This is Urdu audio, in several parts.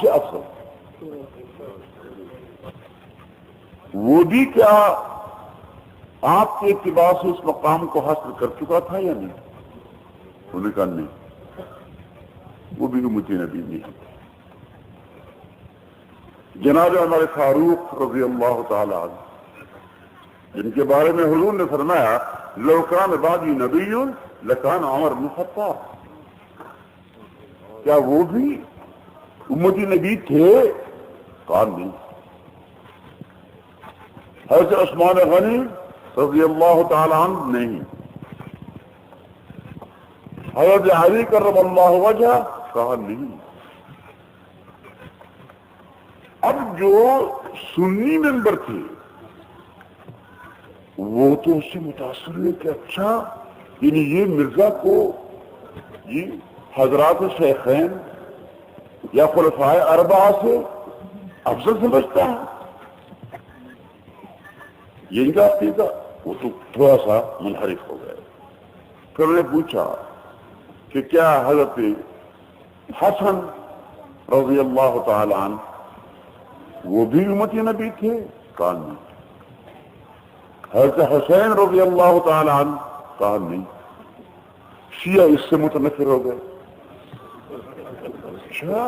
سے افضل. وہ بھی کیا آپ کے اتباع سے اس مقام کو حاصل کر چکا تھا یا نہیں؟ انہوں نے کہا نہیں، وہ بھی امتی نبی نہیں. جناب ہمارے فاروق رضی اللہ تعالی عنہ، جن کے بارے میں حضور نے فرمایا لو کان بعدی نبی لکان عمر بن الخطاب، کیا وہ بھی امتی نبی تھے؟ کہا نہیں. حضرت عثمان غنی رضی اللہ تعالی عنہ نہیں. حضرت علی کرم اللہ وجہ، کہا نہیں. اب جو سنی ممبر تھے وہ تو اس سے متاثر ہوئے کہ اچھا یعنی یہ مرزا کو یہ حضرات شیخین یا خلفائے اربعہ سے افضل سمجھتا ہے. یہ ان کا عقیدہ. وہ تو تھوڑا سا منحرف ہو گئے. پھر میں نے پوچھا کہ کیا حضرت حسن رضی اللہ تعالی عنہ وہ بھی امتی نبی تھے؟ کہا نہیں. حضرت حسین رضی اللہ تعالی عنہ؟ کہا نہیں. شیعہ اس سے متنفر ہو گئے. اچھا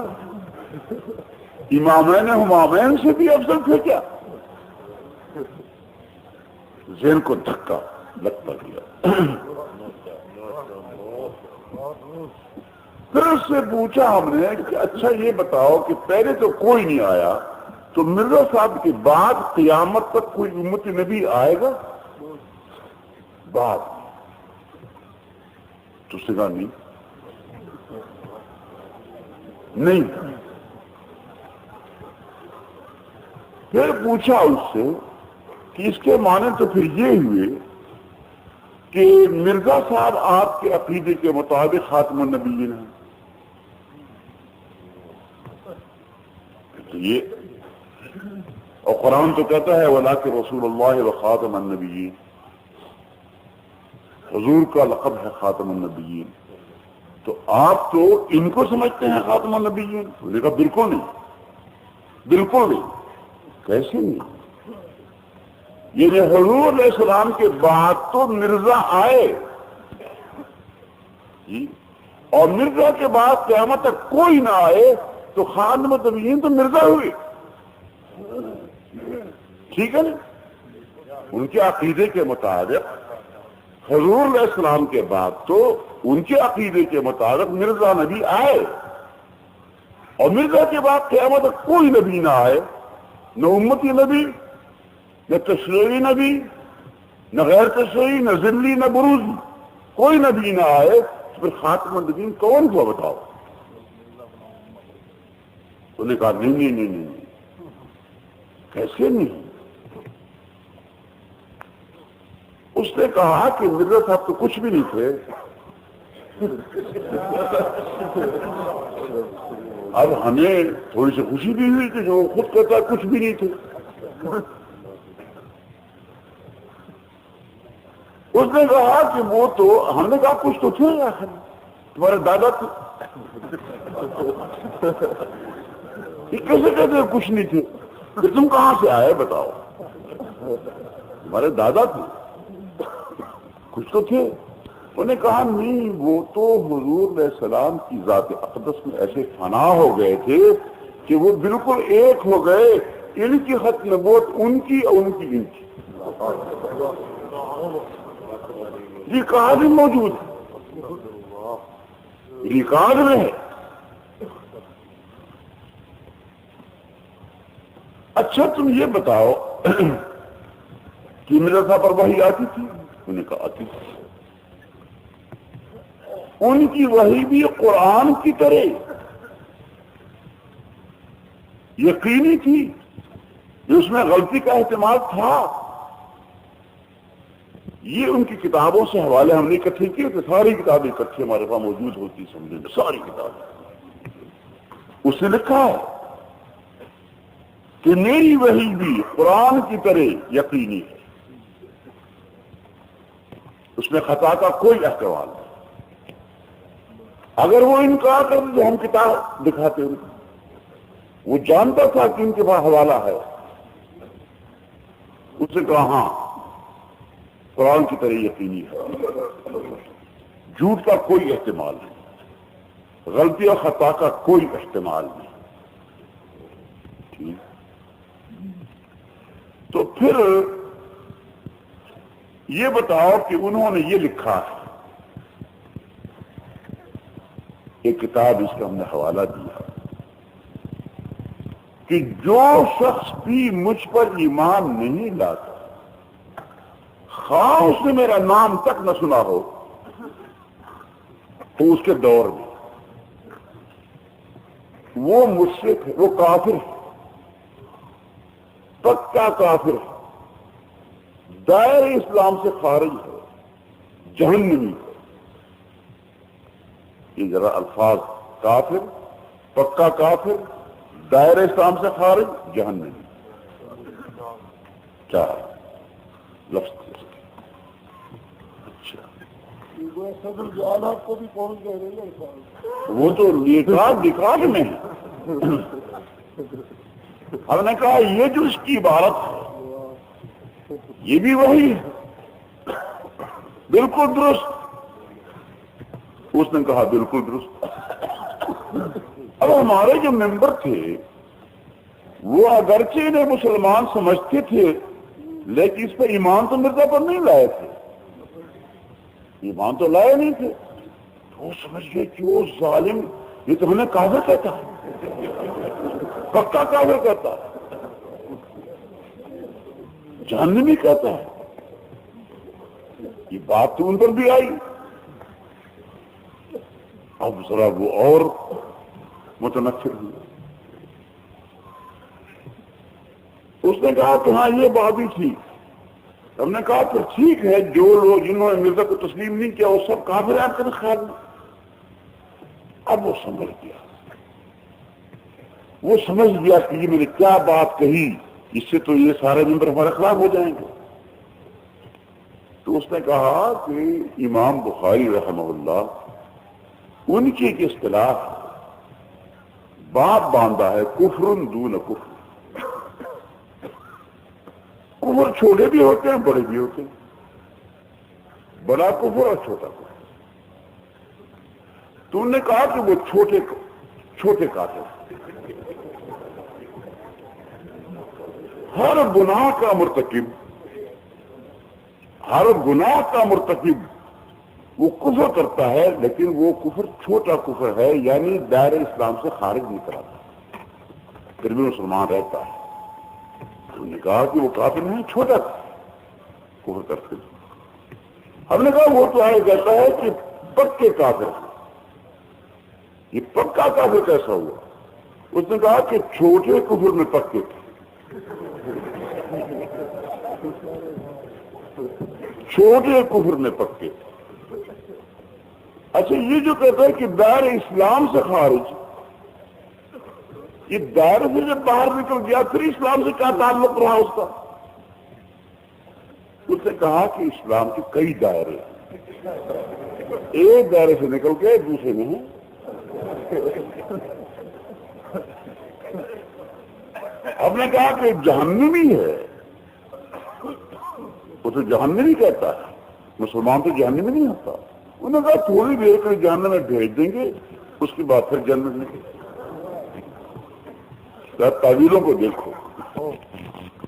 امامین ہمامین سے بھی افضل تھے کیا؟ ذہن کو دھکا لگتا گیا. پھر اس سے پوچھا ہم نے کہ اچھا یہ بتاؤ کہ پہلے تو کوئی نہیں آیا تو مرزا صاحب کے بعد قیامت تک کوئی امتی نبی آئے گا؟ بعد تو سگا نہیں. پھر پوچھا اس سے کہ اس کے معنی تو پھر یہ ہوئے کہ مرزا صاحب آپ کے عقیدے کے مطابق خاتم النبیین ہیں. تو یہ اور قرآن تو کہتا ہے وَلَٰكِن رسول اللہ وخاتم النبیین، حضور کا لقب ہے خاتم النبیین. تو آپ تو ان کو سمجھتے ہیں خاتم النبیین؟ انہوں نے کہا بالکل نہیں، بالکل نہیں. کیسے نہیں؟ یہ حضور علیہ السلام کے بعد تو مرزا آئے اور مرزا کے بعد قیامت تک کوئی نہ آئے تو خاتم النبیین تو مرزا ہوئے. ٹھیک ہے نا؟ ان کے عقیدے کے مطابق حضور علیہ السلام کے بعد تو ان کے عقیدے کے مطابق مرزا نبی آئے اور مرزا کے بعد قیامت تک کوئی نبی نہ آئے، نہ امتی نبی، نہ تشریعی نبی، نہ غیر تشریعی، نہ ذلی، نہ بروزی، کوئی نبی نہ آئے. تو پھر خاتم النبیین کون کو بتاؤ؟ انہوں نے کہا نہیں نہیں نہیں نہیں. کیسے نہیں؟ اس نے کہا کہ مرزا صاحب تو کچھ بھی نہیں تھے. اب ہمیں تھوڑی سی خوشی بھی ہوئی کہ جو خود کہتا ہے کچھ بھی نہیں تھے. اس نے کہا کہ وہ تو ہم نے کہا کچھ تو تھے آخر تمہارے دادا تھے. یہ کیسے کہتے ہیں کچھ نہیں تھے؟ کہ تم کہاں سے آئے بتاؤ؟ تمہارے دادا تھے، کچھ تو تھے. انہوں نے کہا نہیں، وہ تو حضور علیہ السلام کی ذات اقدس میں ایسے فنا ہو گئے تھے کہ وہ بالکل ایک ہو گئے. ان کی خط نبوت ان کی اور ان کی ان کی. یہ کہاں بھی موجود ہے، ریکارڈ میں ہے. اچھا تم یہ بتاؤ کہ مرزا صاحب پر وحی آتی تھی؟ انہوں نے کہا آتی تھی. ان کی وحی بھی قرآن کی طرح یقینی تھی، اس میں غلطی کا احتمال تھا. یہ ان کی کتابوں سے حوالے ہم نے اکٹھے کیے تھے، ساری کتابیں اکٹھے ہمارے پاس موجود ہوتی سمجھے میں، ساری کتابیں. اس نے لکھا ہے کہ میری وحی بھی قرآن کی طرح یقینی ہے، اس میں خطا کا کوئی احتمال نہیں. اگر وہ انکار کرتے تو ہم کتاب دکھاتے ان کو. وہ جانتا تھا کہ ان کے پاس حوالہ ہے. اس نے کہا ہاں قرآن کی طرح یقینی ہے, جھوٹ کا کوئی احتمال نہیں, غلطی اور خطا کا کوئی احتمال نہیں. ٹھیک, تو پھر یہ بتاؤ کہ انہوں نے یہ لکھا ہے, ایک کتاب اس کا ہم نے حوالہ دیا کہ جو شخص بھی مجھ پر ایمان نہیں لاتا, خواہ اس نے میرا نام تک نہ سنا ہو, تو اس کے دور میں وہ مشرک ہے, وہ کافر ہے, پکا کافر ہے, دائرہ اسلام سے خارج ہے, جہنمی ہے. یہ ذرا الفاظ, کافر, پکا کافر, دائرہ اسلام سے خارج, جہنمی, چار لفظ. آپ کو بھی پہنچ گئے, وہ تو نکاح میں ہے. ہم نے کہا یہ جو اس کی عبارت ہے یہ بھی وہی ہے, بالکل درست. اس نے کہا بالکل درست. اب ہمارے جو ممبر تھے وہ اگرچہ انہیں مسلمان سمجھتے تھے لیکن اس پہ ایمان تو مرزا پر نہیں لائے تھے, ایمان تو لائے نہیں تھے. تو وہ سمجھ گئے کہ وہ ظالم, یہ تو ہمیں کافر کہتا ہے, پکا کافر کہتا ہے, جہنمی کہتا ہے. یہ بات تو ان پر بھی آئی. اب ذرا وہ اور متنفر ہوئی. اس نے کہا کہ ہاں یہ بات بھی تھی. ہم نے کہا پھر ٹھیک ہے, جو لوگ جنہوں نے مرزا کو تسلیم نہیں کیا وہ سب کافر ہیں آپ کے خیال میں. اب وہ سمجھ گیا کہ یہ میں نے کیا بات کہی, اس سے تو یہ سارے ممبر ہمارے خلاف ہو جائیں گے. تو اس نے کہا کہ امام بخاری رحمہ اللہ ان کی ایک اصطلاح باپ باندھا ہے, کفر دون کفر. کفر چھوٹے بھی ہوتے ہیں بڑے بھی ہوتے ہیں, بڑا کفر اور چھوٹا کفر. تو انہوں نے کہا کہ وہ چھوٹے کافر, ہر گناہ کا مرتکب وہ کفر کرتا ہے, لیکن وہ کفر چھوٹا کفر ہے, یعنی دائرہ اسلام سے خارج نہیں کراتا, پھر بھی مسلمان رہتا ہے. انہوں نے کہا کہ وہ کافر نہیں, چھوٹا کفر کرتے. ہم نے کہا وہ تو آئے کہتا ہے کہ پکے کافر. یہ پکا کافر کیسا ہوا؟ اس نے کہا کہ چھوٹے کفر میں پکے تھے, چھوٹے کفر میں پکے تھے. اچھا یہ جو کہتا ہے کہ دائرہ اسلام سے خارج, یہ دائرے سے جب باہر نکل گیا پھر اسلام سے کیا تعلق رہا اس کا؟ اس نے کہا کہ اسلام کے کئی دائرے, ایک دائرے سے نکل کے دوسرے میں ہیں. ہم نے کہا کہ جہنمی ہے, وہ تو جہنمی کہتا ہے, مسلمان تو جہنمی نہیں ہوتا. انہوں نے کہا تھوڑی دیر کے جہنم میں بھیج دیں گے, اس کے بعد پھر جنت میں. تعویلوں کو دیکھو.